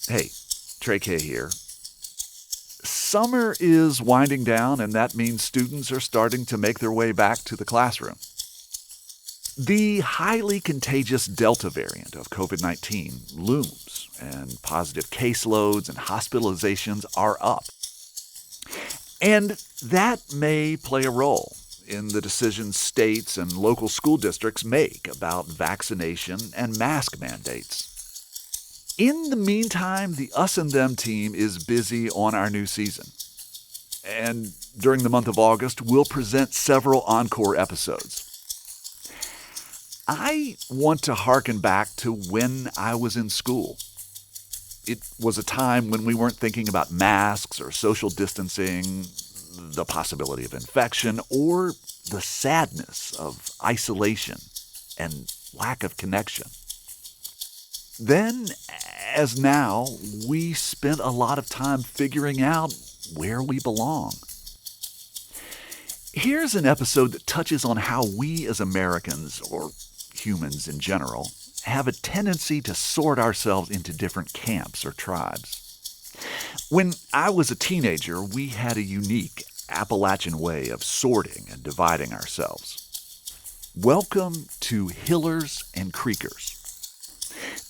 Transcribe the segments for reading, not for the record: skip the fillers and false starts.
Hey, Trey Kay here. Summer is winding down, and that means students are starting to make their way back to the classroom. The highly contagious Delta variant of COVID-19 looms, and positive caseloads and hospitalizations are up. And that may play a role in the decisions states and local school districts make about vaccination and mask mandates. In the meantime, the Us and Them team is busy on our new season. And during the month of August, we'll present several encore episodes. I want to hearken back to when I was in school. It was a time when we weren't thinking about masks or social distancing, the possibility of infection, or the sadness of isolation and lack of connection. Then, as now, we spent a lot of time figuring out where we belong. Here's an episode that touches on how we as Americans, or humans in general, have a tendency to sort ourselves into different camps or tribes. When I was a teenager, we had a unique Appalachian way of sorting and dividing ourselves. Welcome to Hillers and Creekers.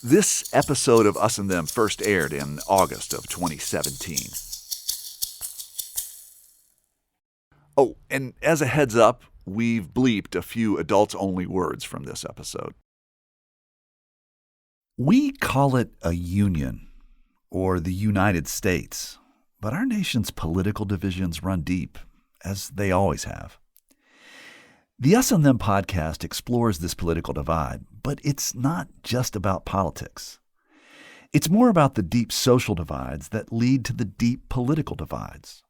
This episode of Us and Them first aired in August of 2017. Oh, and as a heads up, we've bleeped a few adults-only words from this episode. We call it a union, or the United States, but our nation's political divisions run deep, as they always have. The Us and Them podcast explores this political divide, but it's not just about politics. It's more about the deep social divides that lead to the deep political divides.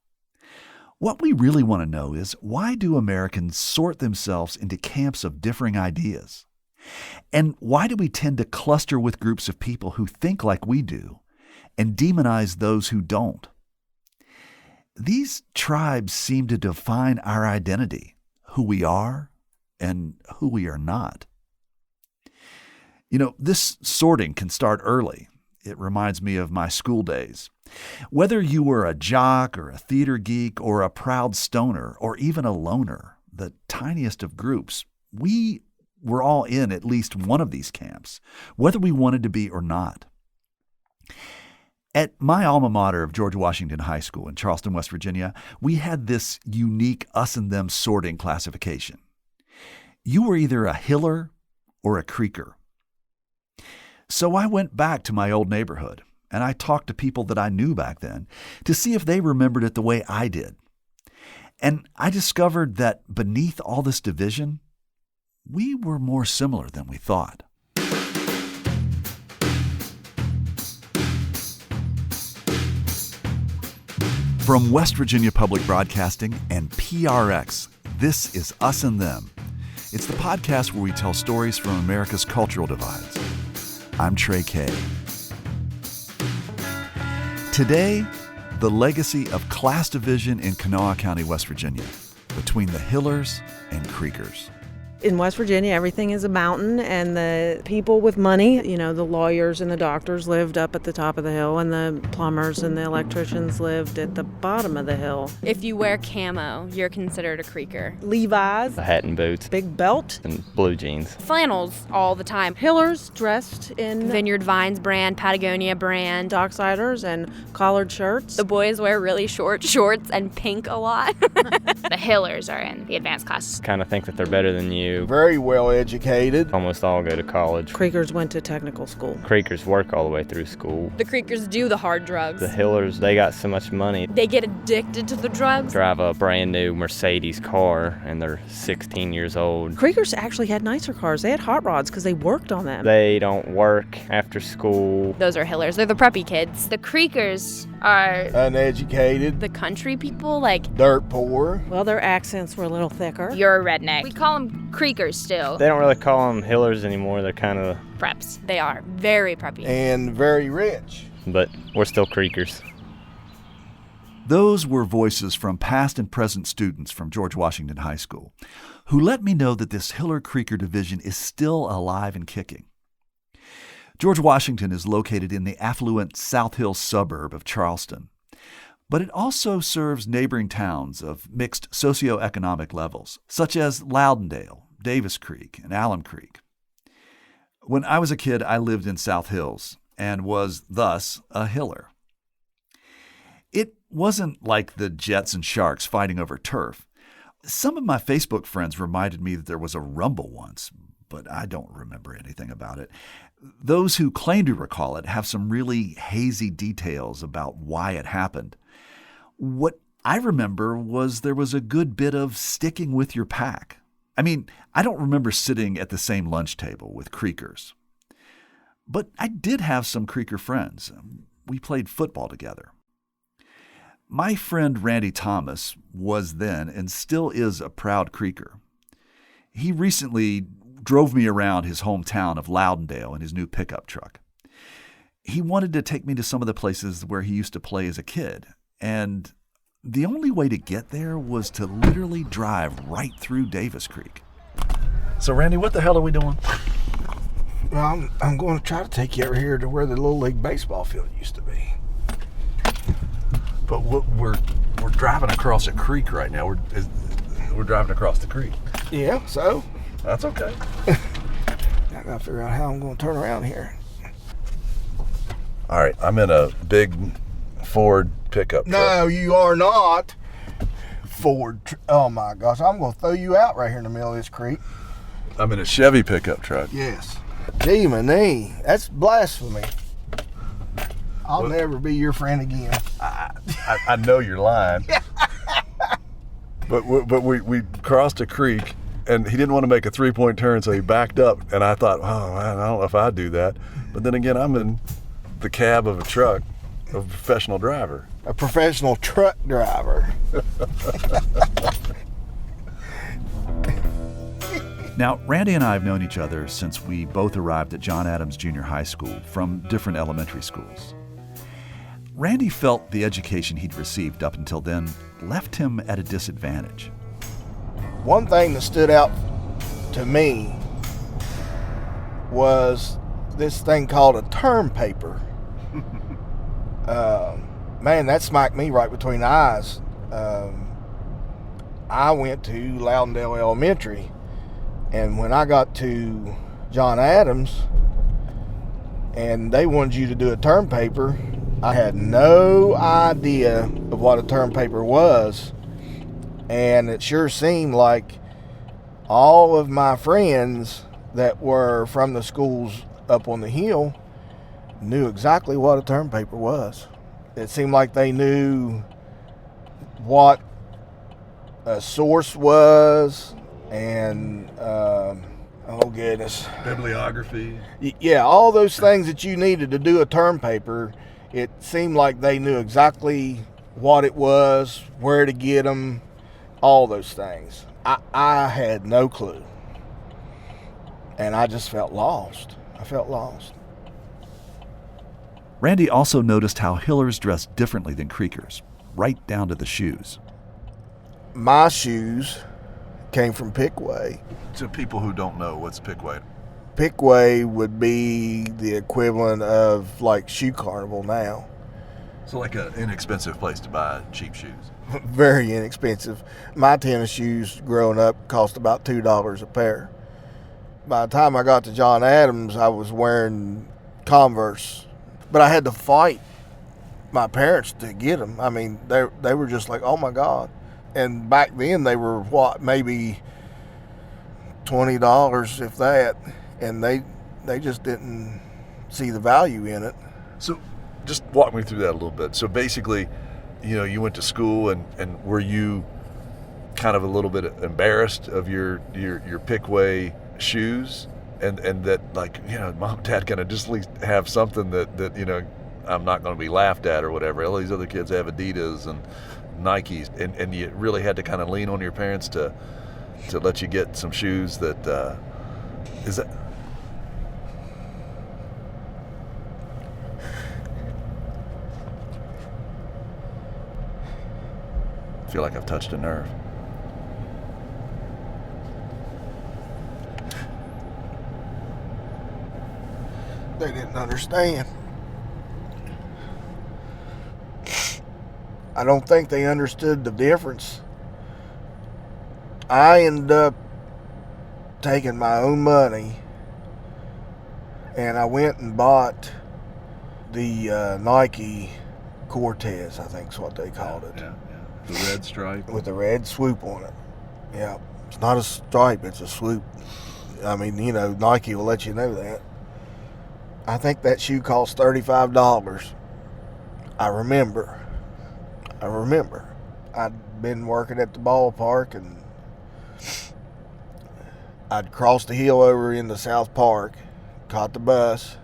What we really want to know is, why do Americans sort themselves into camps of differing ideas? And why do we tend to cluster with groups of people who think like we do and demonize those who don't? These tribes seem to define our identity, who we are and who we are not. You know, this sorting can start early. It reminds me of my school days. Whether you were a jock or a theater geek or a proud stoner or even a loner, the tiniest of groups, we were all in at least one of these camps, whether we wanted to be or not. At my alma mater of George Washington High School in Charleston, West Virginia, we had this unique Us and Them sorting classification. You were either a Hiller or a Creeker. So I went back to my old neighborhood, and I talked to people that I knew back then to see if they remembered it the way I did. And I discovered that beneath all this division, we were more similar than we thought. From West Virginia Public Broadcasting and PRX, this is Us and Them. It's the podcast where we tell stories from America's cultural divides. I'm Trey Kay. Today, the legacy of class division in Kanawha County, West Virginia, between the Hillers and Creekers. In West Virginia, everything is a mountain, and the people with money, the lawyers and the doctors lived up at the top of the hill, and the plumbers and the electricians lived at the bottom of the hill. If you wear camo, you're considered a creeker. Levi's, A hat and boots, big belt, and blue jeans. Flannels all the time. Hillers dressed in Vineyard Vines brand, Patagonia brand. Docksiders and collared shirts. The boys wear really short shorts and pink a lot. The Hillers are in the advanced classes. Kind of think that they're better than you. Very well educated. Almost all go to college. Creekers went to technical school. Creekers work all the way through school. The creekers do the hard drugs. The Hillers, they got so much money. They get addicted to the drugs. Drive a brand new Mercedes car, and they're 16 years old. Creekers actually had nicer cars. They had hot rods because they worked on them. They don't work after school. Those are Hillers. They're the preppy kids. The Creekers are Uneducated. The country people, like, Dirt poor. Well, their accents were a little thicker. you're a redneck. We call them Creekers still. They don't really call them Hillers anymore. They're kind of, Preps. they are very preppy. And very rich. but we're still Creekers. Those were voices from past and present students from George Washington High School who let me know that this Hiller-Creeker division is still alive and kicking. George Washington is located in the affluent South Hill suburb of Charleston, but it also serves neighboring towns of mixed socioeconomic levels, such as Loudondale, Davis Creek, and Alum Creek. When I was a kid, I lived in South Hills and was thus a Hiller. It wasn't like the Jets and Sharks fighting over turf. Some of my Facebook friends reminded me that there was a rumble once, but I don't remember anything about it. Those who claim to recall it have some really hazy details about why it happened. What I remember was there was a good bit of sticking with your pack. I mean, I don't remember sitting at the same lunch table with Creekers. But I did have some Creeker friends. We played football together. My friend Randy Thomas was then and still is a proud Creeker. He recently drove me around his hometown of Loudondale in his new pickup truck. He wanted to take me to some of the places where he used to play as a kid, and the only way to get there was to literally drive right through Davis Creek. So, Randy, what the hell are we doing? Well, I'm going to try to take you over here to where the Little League baseball field used to be. But we're driving across a creek right now. We're driving across the creek. Yeah, so? That's okay. I got to figure out how I'm going to turn around here. All right, I'm in a big Ford pickup truck. No, you are not. Ford. Oh, my gosh. I'm going to throw you out right here in the middle of this creek. I'm in a Chevy pickup truck. Yes. Gee, my knee. That's blasphemy. I'll never be your friend again. I know you're lying. But we crossed a creek, and he didn't want to make a 3-point turn, so he backed up. And I thought, oh, man, I don't know if I'd do that. But then again, I'm in the cab of a truck, a professional driver. A professional truck driver. Now, Randy and I have known each other since we both arrived at John Adams Junior High School from different elementary schools. Randy felt the education he'd received up until then left him at a disadvantage. One thing that stood out to me was this thing called a term paper. Man, that smacked me right between the eyes. I went to Loudondale Elementary, and when I got to John Adams and they wanted you to do a term paper, I had no idea of what a term paper was, and it sure seemed like all of my friends that were from the schools up on the hill knew exactly what a term paper was. It seemed like they knew what a source was and, oh goodness. Bibliography. Yeah, all those things that you needed to do a term paper. It seemed like they knew exactly what it was, where to get them, all those things. I had no clue. And I just felt lost. I felt lost. Randy also noticed how Hillers dressed differently than Creekers, right down to the shoes. My shoes came from Pickway. To people who don't know, what's Pickway? Pickway would be the equivalent of like Shoe Carnival now. So like an inexpensive place to buy cheap shoes. Very inexpensive. My tennis shoes growing up cost about $2 a pair. By the time I got to John Adams, I was wearing Converse. But I had to fight my parents to get them. I mean, they were just like, oh my God. And back then they were what, maybe $20 if that. And they just didn't see the value in it. So just walk me through that a little bit. So basically, you went to school and were you kind of a little bit embarrassed of your Pickway shoes? And that, like, mom and dad kind of just at least have something that I'm not going to be laughed at or whatever. All these other kids have Adidas and Nikes, and you really had to kind of lean on your parents to let you get some shoes that is that. I feel like I've touched a nerve. They didn't understand. I don't think they understood the difference. I ended up taking my own money and I went and bought the Nike Cortez, I think is what they called it. Yeah. The red stripe. With the red swoop on it. Yeah. It's not a stripe, it's a swoop. I mean, you know, Nike will let you know that. I think that shoe cost $35. I remember. I'd been working at the ballpark and I'd crossed the hill over into South Park, caught the bus,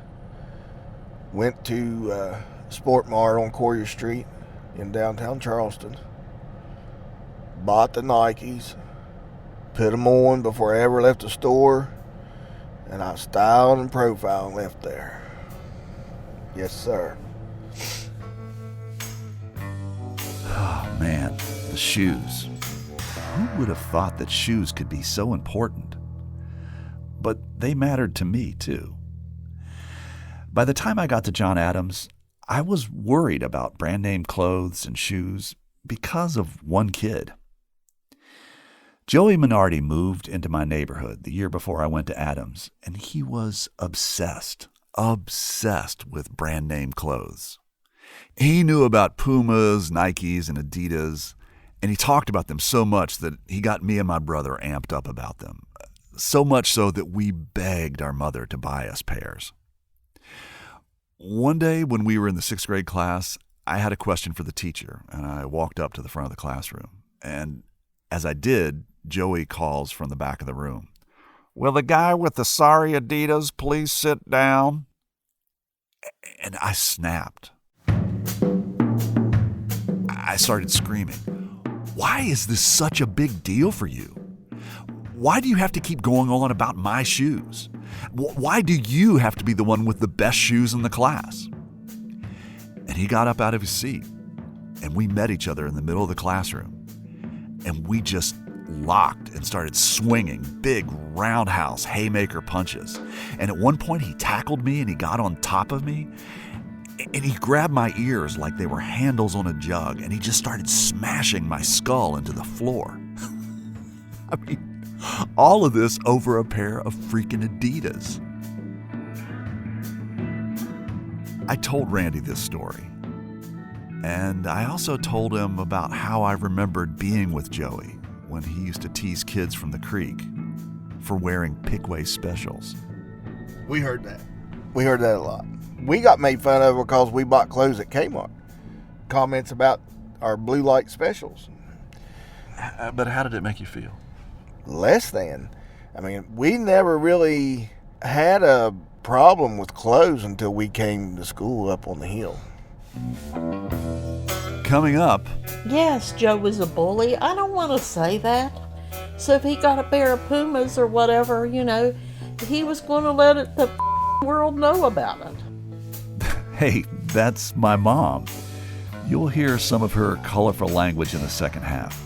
went to Sport Mart on Courier Street in downtown Charleston, bought the Nikes, put them on before I ever left the store, and I styled and profiled and left there. Yes, sir. Oh, man, the shoes. Who would have thought that shoes could be so important? But they mattered to me, too. By the time I got to John Adams, I was worried about brand name clothes and shoes because of one kid. Joey Minardi moved into my neighborhood the year before I went to Adams, and he was obsessed with brand name clothes. He knew about Pumas, Nikes, and Adidas, and he talked about them so much that he got me and my brother amped up about them. So much so that we begged our mother to buy us pairs. One day when we were in the 6th grade class, I had a question for the teacher, and I walked up to the front of the classroom. And as I did, Joey calls from the back of the room, "Will the guy with the sorry Adidas please sit down?" And I snapped. I started screaming, "Why is this such a big deal for you? Why do you have to keep going on about my shoes? Why do you have to be the one with the best shoes in the class?" And he got up out of his seat, and we met each other in the middle of the classroom, and we just locked and started swinging big roundhouse haymaker punches. And at one point he tackled me and he got on top of me, and he grabbed my ears like they were handles on a jug, and he just started smashing my skull into the floor. I mean, all of this over a pair of freaking Adidas. I told Randy this story, and I also told him about how I remembered being with Joey when he used to tease kids from the creek for wearing Pickway specials. We heard that. We heard that a lot. We got made fun of because we bought clothes at Kmart. Comments about our blue light specials. But how did it make you feel? Less than. I mean, we never really had a problem with clothes until we came to school up on the hill. Coming up, Yes, Joe was a bully. I don't want to say that. So if he got a pair of Pumas or whatever, you know, he was going to let the world know about it. hey, that's my mom. You'll hear some of her colorful language in the second half.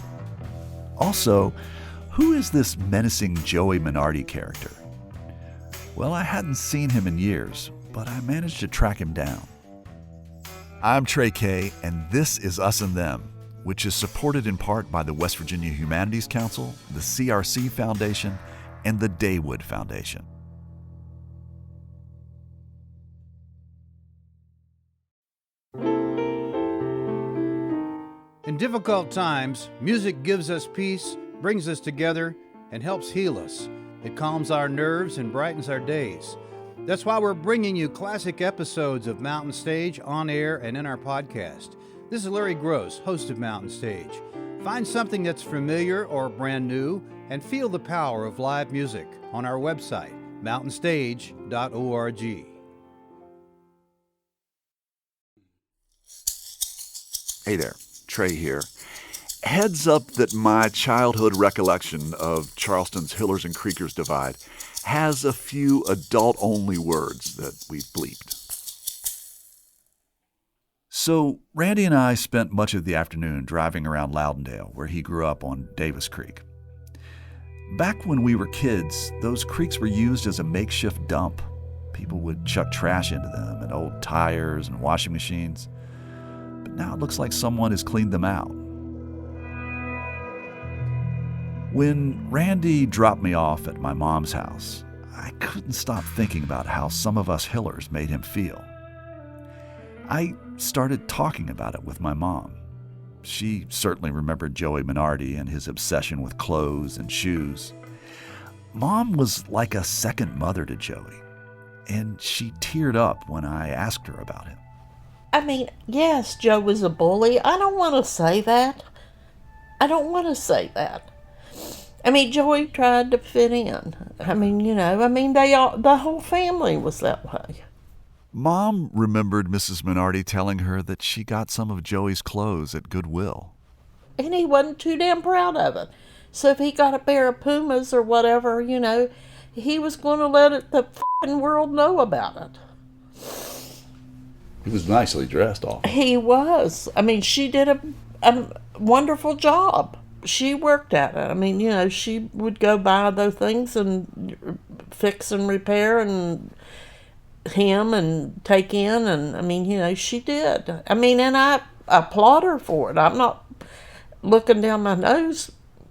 Also, who is this menacing Joey Minardi character? Well, I hadn't seen him in years, but I managed to track him down. I'm Trey Kay, and this is Us and Them, which is supported in part by the West Virginia Humanities Council, the CRC Foundation, and the Daywood Foundation. In difficult times, music gives us peace, brings us together, and helps heal us. It calms our nerves and brightens our days. That's why we're bringing you classic episodes of Mountain Stage on air and in our podcast. This is Larry Gross, host of Mountain Stage. Find something that's familiar or brand new and feel the power of live music on our website, mountainstage.org. Hey there, Trey here. Heads up that my childhood recollection of Charleston's Hillers and Creekers divide has a few adult-only words that we've bleeped. So Randy and I spent much of the afternoon driving around Loudondale, where he grew up on Davis Creek. Back when we were kids, those creeks were used as a makeshift dump. People would chuck trash into them and old tires and washing machines. But now it looks like someone has cleaned them out. When Randy dropped me off at my mom's house, I couldn't stop thinking about how some of us Hillers made him feel. I started talking about it with my mom. She certainly remembered Joey Minardi and his obsession with clothes and shoes. Mom was like a second mother to Joey, and she teared up when I asked her about him. I mean, yes, Joe was a bully. I don't want to say that. I mean, Joey tried to fit in. The whole family was that way. Mom remembered Mrs. Minardi telling her that she got some of Joey's clothes at Goodwill. And he wasn't too damn proud of it. So if he got a pair of Pumas or whatever, he was going to let the f***ing world know about it. He was nicely dressed, all. He was. I mean, she did a wonderful job. She worked at it. She would go buy those things and fix and repair and him and take in. And, she did. And I applaud her for it. I'm not looking down my nose.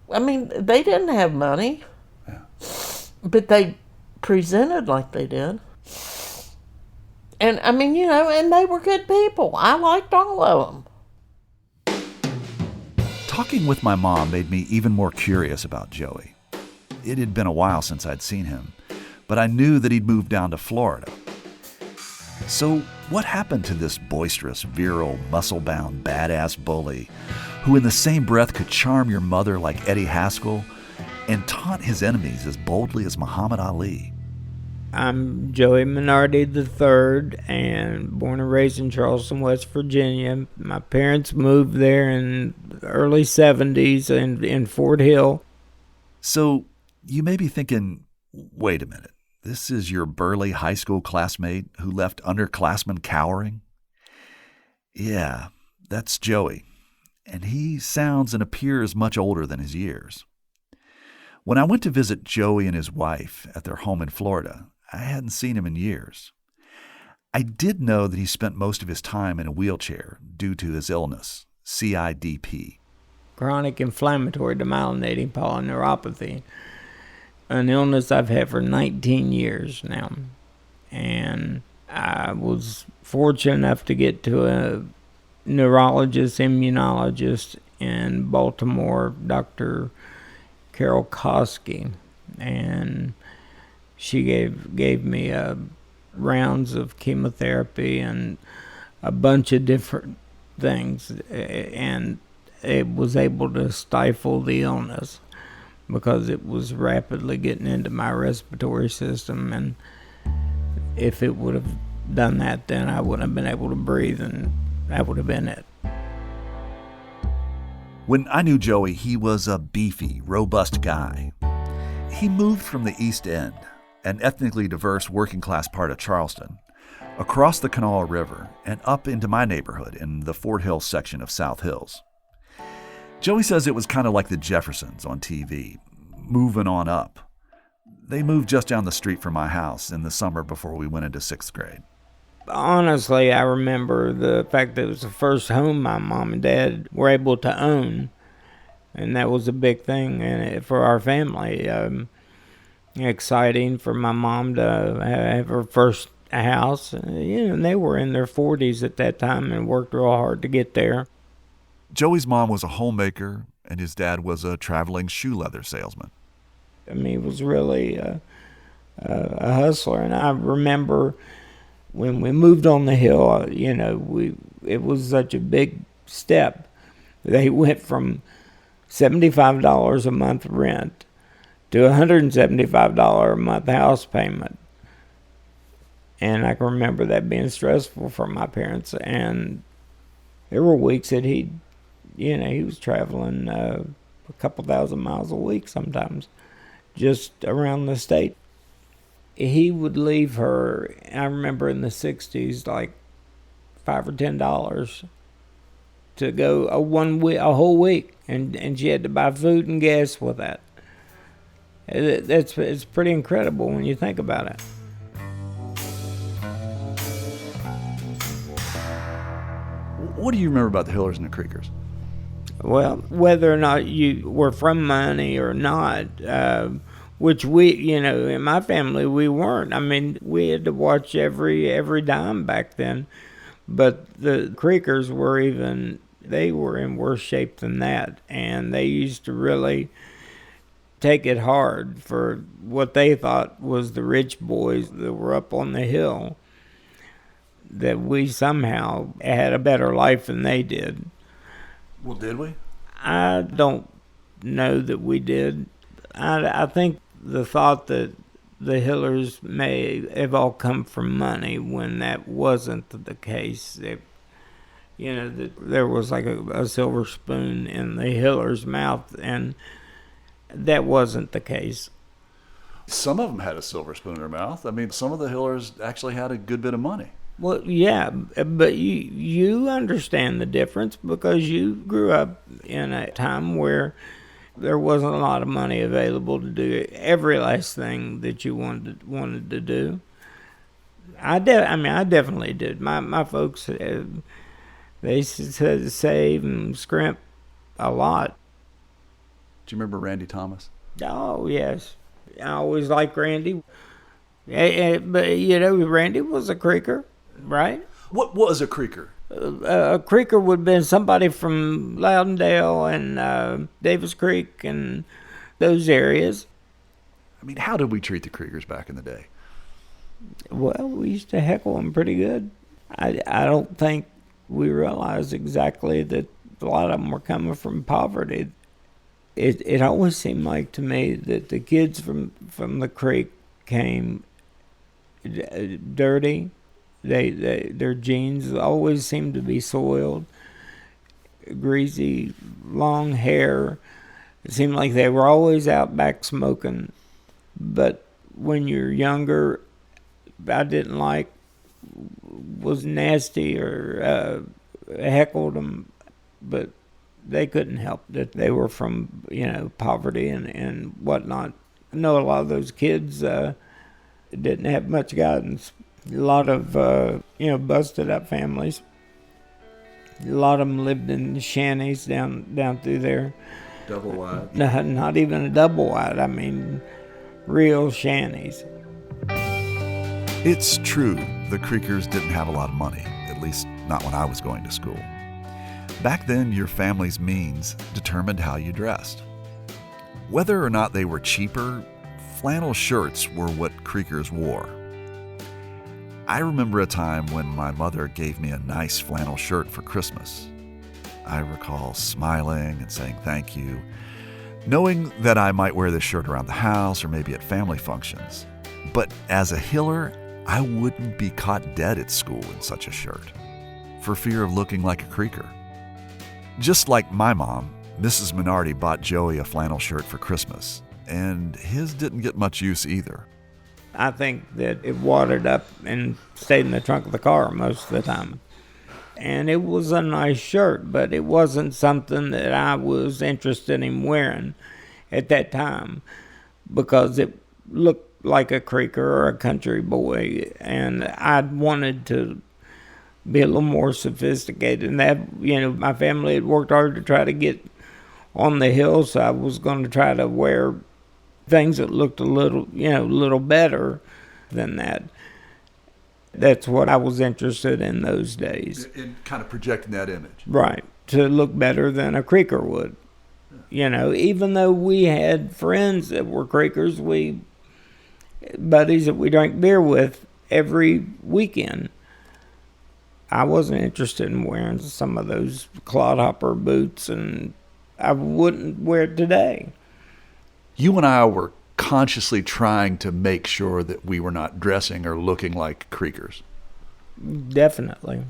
They didn't have money. Yeah. But they presented like they did. And, and they were good people. I liked all of them. Talking with my mom made me even more curious about Joey. It had been a while since I'd seen him, but I knew that he'd moved down to Florida. So what happened to this boisterous, virile, muscle-bound, badass bully who in the same breath could charm your mother like Eddie Haskell and taunt his enemies as boldly as Muhammad Ali? I'm Joey Minardi III, and born and raised in Charleston, West Virginia. My parents moved there in the early 70s in Fort Hill. So you may be thinking, wait a minute, this is your burly high school classmate who left underclassmen cowering? Yeah, that's Joey, and he sounds and appears much older than his years. When I went to visit Joey and his wife at their home in Florida, I hadn't seen him in years. I did know that he spent most of his time in a wheelchair due to his illness, CIDP. Chronic inflammatory demyelinating polyneuropathy, an illness I've had for 19 years now. And I was fortunate enough to get to a neurologist, immunologist in Baltimore, Dr. Carol Koski, and she gave me rounds of chemotherapy and a bunch of different things, and it was able to stifle the illness because it was rapidly getting into my respiratory system, and if it would have done that, then I wouldn't have been able to breathe, and that would have been it. When I knew Joey, he was a beefy, robust guy. He moved from the East End, an ethnically diverse working-class part of Charleston, across the Kanawha River and up into my neighborhood in the Fort Hill section of South Hills. Joey says it was kind of like the Jeffersons on TV, moving on up. They moved just down the street from my house in the summer before we went into 6th grade. Honestly, I remember the fact that it was the first home my mom and dad were able to own, and that was a big thing for our family. Exciting for my mom to have her first house. And they were in their 40s at that time and worked real hard to get there. Joey's mom was a homemaker, and his dad was a traveling shoe leather salesman. He was really a hustler, and I remember when we moved on the hill, it was such a big step. They went from $75 a month rent to $175 a month house payment. And I can remember that being stressful for my parents. And there were weeks that he was traveling a couple thousand miles a week sometimes, just around the state. He would leave her, I remember in the 60s, like $5 or $10 to go a whole week. And she had to buy food and gas with that. It's pretty incredible when you think about it. What do you remember about the Hillers and the Creekers? Well, whether or not you were from money or not, which we, in my family, we weren't. I mean, we had to watch every dime back then. But the Creekers they were in worse shape than that. And they used to really take it hard for what they thought was the rich boys that were up on the hill, that we somehow had a better life than they did. Well, did we? I don't know that we did. I think the thought that the Hillers may have all come from money when that wasn't the case. That there was like a silver spoon in the Hillers' mouth, and that wasn't the case. Some of them had a silver spoon in their mouth. I mean, some of the Hillers actually had a good bit of money. Well, yeah, but you understand the difference because you grew up in a time where there wasn't a lot of money available to do every last thing that you wanted to do. I definitely did. My folks, they save and scrimp a lot. Do you remember Randy Thomas? Oh, yes. I always liked Randy. But, Randy was a Creeker, right? What was a Creeker? A Creeker would have been somebody from Loudondale and Davis Creek and those areas. I mean, how did we treat the Creekers back in the day? Well, we used to heckle them pretty good. I don't think we realized exactly that a lot of them were coming from poverty. It always seemed like to me that the kids from the creek came dirty. Their jeans always seemed to be soiled, greasy, long hair. It seemed like they were always out back smoking. But when you're younger, I didn't like, was nasty or heckled them, but they couldn't help that they were from, poverty and whatnot. I know a lot of those kids didn't have much guidance. A lot of, busted up families. A lot of them lived in shanties down through there. Double wide? No, not even a double wide. I mean, real shanties. It's true the Creekers didn't have a lot of money, at least not when I was going to school. Back then, your family's means determined how you dressed. Whether or not they were cheaper, flannel shirts were what Creekers wore. I remember a time when my mother gave me a nice flannel shirt for Christmas. I recall smiling and saying thank you, knowing that I might wear this shirt around the house or maybe at family functions. But as a Hiller, I wouldn't be caught dead at school in such a shirt, for fear of looking like a Creeker. Just like my mom, Mrs. Minardi bought Joey a flannel shirt for Christmas, and his didn't get much use either. I think that it watered up and stayed in the trunk of the car most of the time. And it was a nice shirt, but it wasn't something that I was interested in wearing at that time because it looked like a Creeker or a country boy, and I wanted to be a little more sophisticated. And that, my family had worked hard to try to get on the hill, so I was going to try to wear things that looked a little better than that. That's what I was interested in those days. In kind of projecting that image. Right. To look better than a Creeker would. Even though we had friends that were Creekers, buddies that we drank beer with every weekend. I wasn't interested in wearing some of those clodhopper boots, and I wouldn't wear it today. You and I were consciously trying to make sure that we were not dressing or looking like Creekers. Definitely.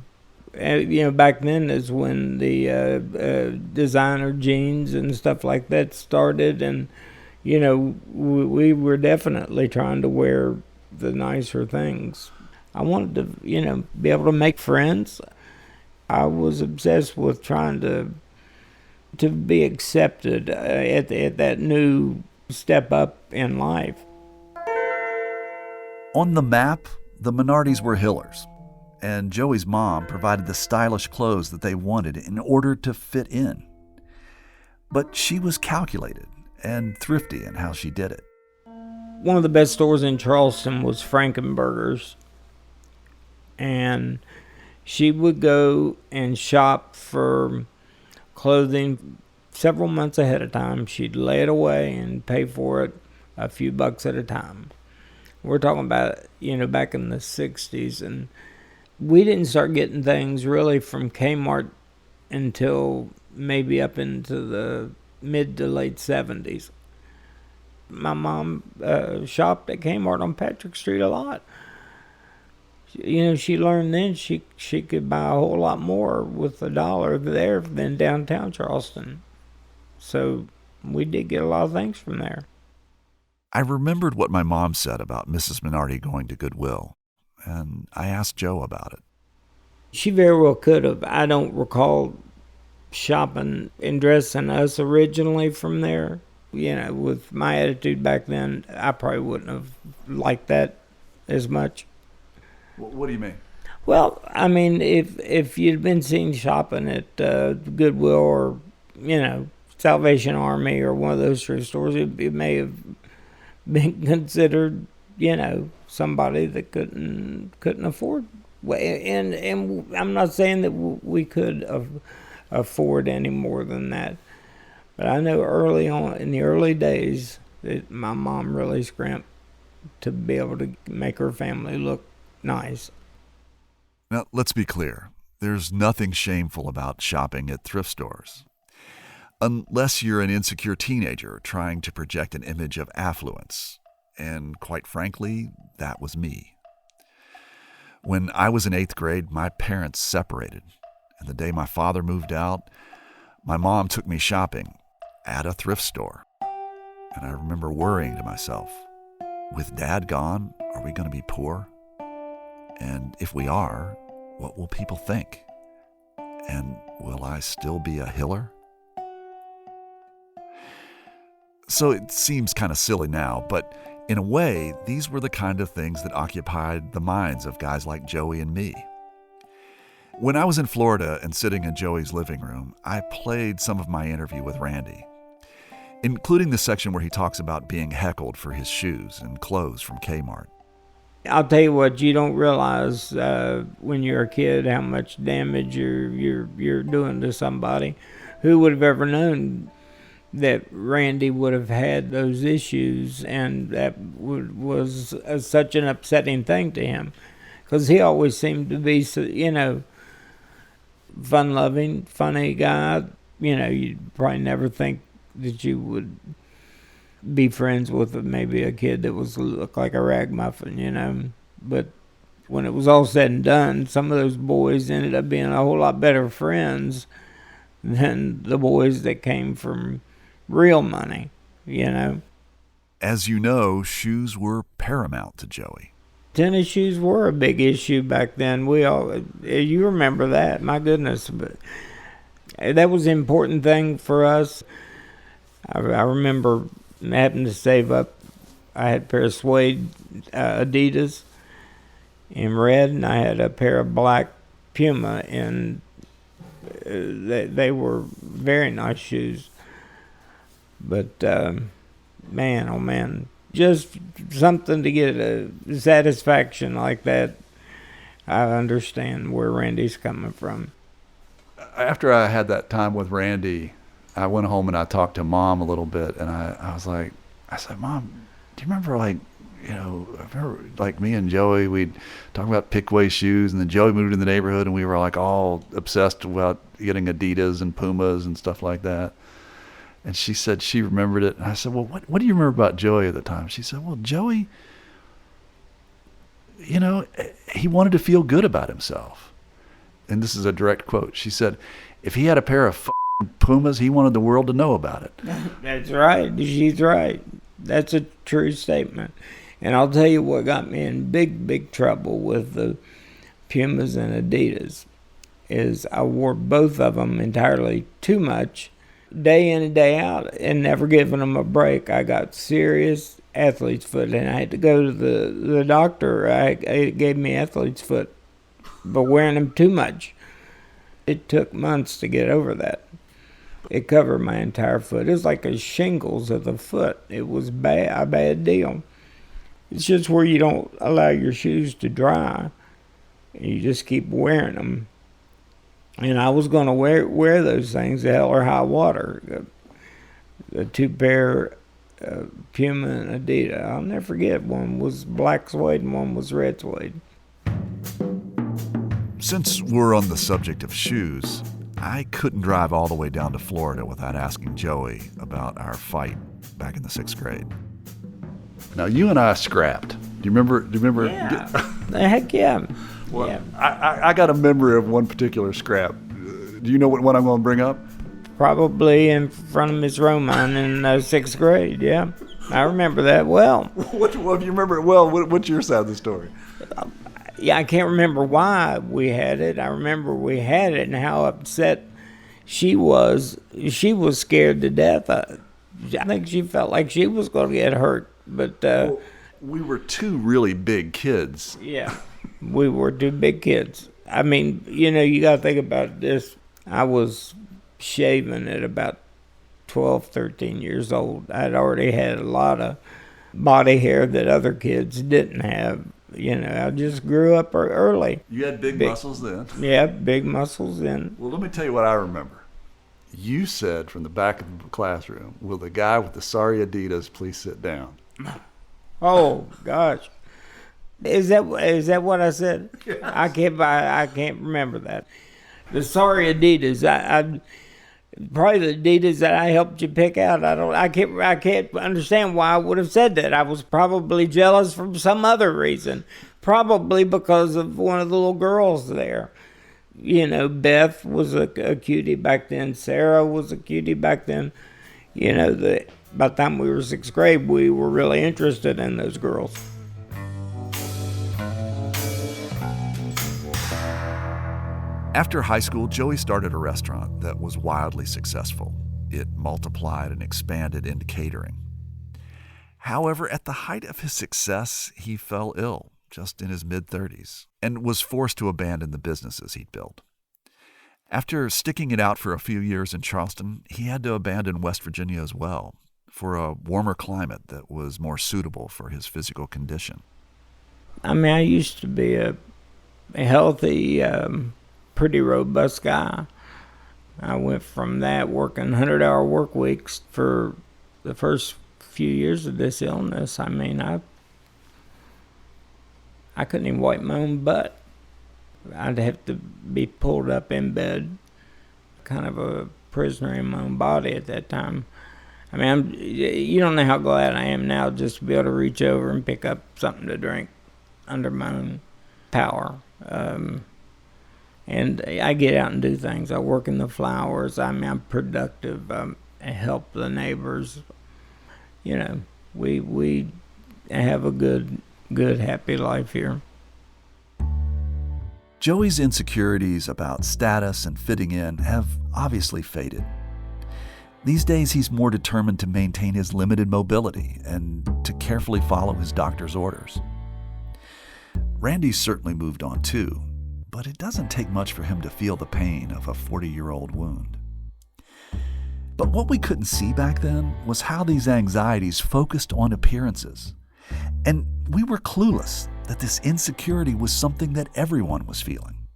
Back then is when the designer jeans and stuff like that started, and we were definitely trying to wear the nicer things. I wanted to, be able to make friends. I was obsessed with trying to be accepted at that new step up in life. On the map, the Minardis were Hillers. and Joey's mom provided the stylish clothes that they wanted in order to fit in. But she was calculated and thrifty in how she did it. One of the best stores in Charleston was Frankenberger's, and she would go and shop for clothing several months ahead of time. She'd lay it away and pay for it a few bucks at a time. We're talking about, back in the 60s, and we didn't start getting things really from Kmart until maybe up into the mid to late 70s. My mom shopped at Kmart on Patrick Street a lot. She learned then she could buy a whole lot more with $1 there than downtown Charleston. So we did get a lot of things from there. I remembered what my mom said about Mrs. Minardi going to Goodwill, and I asked Joe about it. She very well could have. I don't recall shopping and dressing us originally from there. With my attitude back then, I probably wouldn't have liked that as much. What do you mean? Well, I mean, if you'd been seen shopping at Goodwill or, Salvation Army or one of those thrift stores, it may have been considered, somebody that couldn't afford. And I'm not saying that we could afford any more than that. But I know early on, in the early days, that my mom really scrimped to be able to make her family look nice. Now, let's be clear. There's nothing shameful about shopping at thrift stores. Unless you're an insecure teenager trying to project an image of affluence. And quite frankly, that was me. When I was in 8th grade, my parents separated. And the day my father moved out, my mom took me shopping at a thrift store. And I remember worrying to myself, with Dad gone, are we going to be poor? And if we are, what will people think? And will I still be a hiller? So it seems kind of silly now, but in a way, these were the kind of things that occupied the minds of guys like Joey and me. When I was in Florida and sitting in Joey's living room, I played some of my interview with Randy, including the section where he talks about being heckled for his shoes and clothes from Kmart. I'll tell you what, you don't realize when you're a kid how much damage you're doing to somebody. Who would have ever known that Randy would have had those issues, and that was such an upsetting thing to him, because he always seemed to be, fun-loving, funny guy. You'd probably never think that you would be friends with maybe a kid that looked like a ragamuffin, But when it was all said and done, some of those boys ended up being a whole lot better friends than the boys that came from real money, As you know, shoes were paramount to Joey. Tennis shoes were a big issue back then. You remember that, my goodness. But that was an important thing for us. I remember having to save up. I had a pair of suede Adidas in red, and I had a pair of black Puma, and they were very nice shoes. But man, oh man, just something to get a satisfaction like that. I understand where Randy's coming from. After I had that time with Randy, I went home and I talked to Mom a little bit, and I said, Mom, do you remember I remember like me and Joey, we'd talk about Pickaway shoes, and then Joey moved in the neighborhood and we were like all obsessed about getting Adidas and Pumas and stuff like that. And she said she remembered it. And I said, well, what do you remember about Joey at the time? She said, well, Joey, he wanted to feel good about himself. And this is a direct quote. She said, if he had a pair of Pumas, he wanted the world to know about it. That's right. She's right. That's a true statement. And I'll tell you what got me in big, big trouble with the Pumas and Adidas is I wore both of them entirely too much, day in and day out, and never giving them a break. I got serious athlete's foot, and I had to go to the doctor. It gave me athlete's foot. but wearing them too much. It took months to get over that. It covered my entire foot. It was like a shingles of the foot. It was a bad deal. It's just where you don't allow your shoes to dry. You just keep wearing them. And I was going to wear those things, hell or high water. The two pair, Puma and Adidas. I'll never forget. One was black suede and one was red suede. Since we're on the subject of shoes, I couldn't drive all the way down to Florida without asking Joey about our fight back in the 6th grade. Now, you and I scrapped. Do you remember? Yeah. Heck yeah. Well, yeah. I got a memory of one particular scrap. Do you know what one I'm going to bring up? Probably in front of Miss Roman in 6th grade, yeah. I remember that well. If you remember it well, what's your side of the story? Yeah, I can't remember why we had it. I remember we had it and how upset she was. She was scared to death. I think she felt like she was going to get hurt. But well, we were two really big kids. Yeah, we were two big kids. I mean, you got to think about this. I was shaving at about 12, 13 years old. I'd already had a lot of body hair that other kids didn't have. I just grew up early. You had big muscles then? Yeah, big muscles then. Well, let me tell you what I remember. You said from the back of the classroom, "Will the guy with the sorry Adidas please sit down?" Oh gosh, is that what I said? Yes. I can't remember that. The sorry Adidas. I probably the Adidas that I helped you pick out. I can't understand why I would have said that. I was probably jealous for some other reason. Probably because of one of the little girls there. Beth was a cutie back then. Sarah was a cutie back then. By the time we were 6th grade, we were really interested in those girls. After high school, Joey started a restaurant that was wildly successful. It multiplied and expanded into catering. However, at the height of his success, he fell ill, just in his mid-30s, and was forced to abandon the businesses he'd built. After sticking it out for a few years in Charleston, he had to abandon West Virginia as well, for a warmer climate that was more suitable for his physical condition. I mean, I used to be a healthy, pretty robust guy. I went from that working 100-hour work weeks for the first few years of this illness. I mean, I couldn't even wipe my own butt. I'd have to be pulled up in bed, kind of a prisoner in my own body at that time. I mean, you don't know how glad I am now just to be able to reach over and pick up something to drink under my own power. And I get out and do things. I work in the flowers. I mean, I'm productive. I help the neighbors. We have a good, happy life here. Joey's insecurities about status and fitting in have obviously faded. These days, he's more determined to maintain his limited mobility and to carefully follow his doctor's orders. Randy's certainly moved on too, but it doesn't take much for him to feel the pain of a 40-year-old wound. But what we couldn't see back then was how these anxieties focused on appearances. And we were clueless that this insecurity was something that everyone was feeling.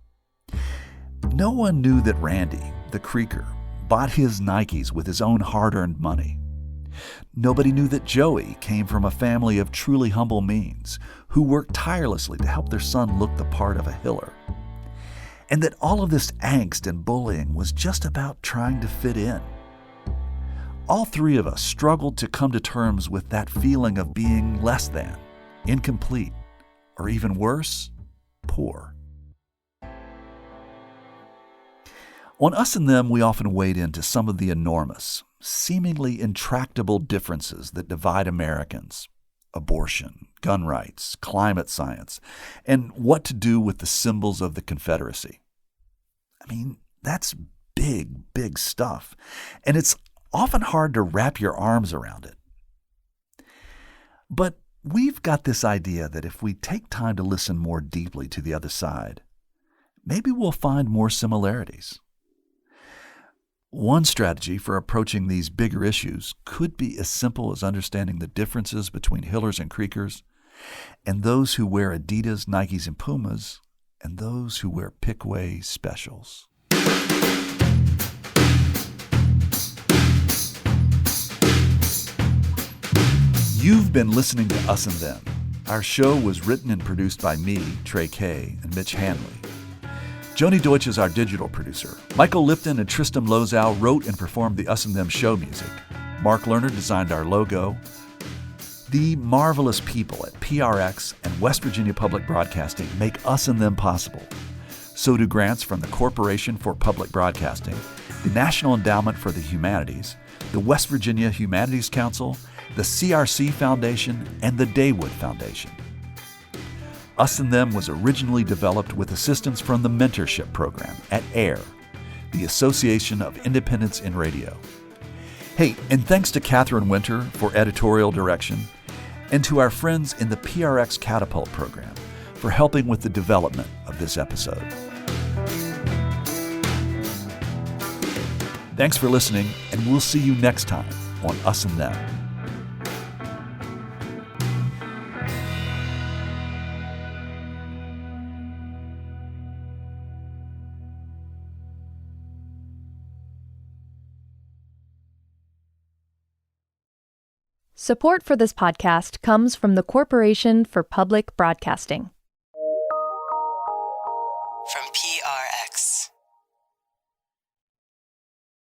No one knew that Randy, the creaker, bought his Nikes with his own hard-earned money. Nobody knew that Joey came from a family of truly humble means who worked tirelessly to help their son look the part of a Hiller. And that all of this angst and bullying was just about trying to fit in. All three of us struggled to come to terms with that feeling of being less than, incomplete, or even worse, poor. On Us and Them, we often wade into some of the enormous, seemingly intractable differences that divide Americans: abortion, gun rights, climate science, and what to do with the symbols of the Confederacy. I mean, that's big, big stuff, and it's often hard to wrap your arms around it. But we've got this idea that if we take time to listen more deeply to the other side, maybe we'll find more similarities. One strategy for approaching these bigger issues could be as simple as understanding the differences between Hillers and Creekers, and those who wear Adidas, Nikes, and Pumas, and those who wear Pickaway Specials. You've been listening to Us and Them. Our show was written and produced by me, Trey Kay, and Mitch Hanley. Joni Deutsch is our digital producer. Michael Lipton and Tristan Lozow wrote and performed the Us and Them show music. Mark Lerner designed our logo. The marvelous people at PRX and West Virginia Public Broadcasting make Us and Them possible. So do grants from the Corporation for Public Broadcasting, the National Endowment for the Humanities, the West Virginia Humanities Council, the CRC Foundation, and the Daywood Foundation. Us and Them was originally developed with assistance from the Mentorship Program at AIR, the Association of Independents in Radio. Hey, and thanks to Catherine Winter for editorial direction, and to our friends in the PRX Catapult Program for helping with the development of this episode. Thanks for listening, and we'll see you next time on Us and Them. Support for this podcast comes from the Corporation for Public Broadcasting.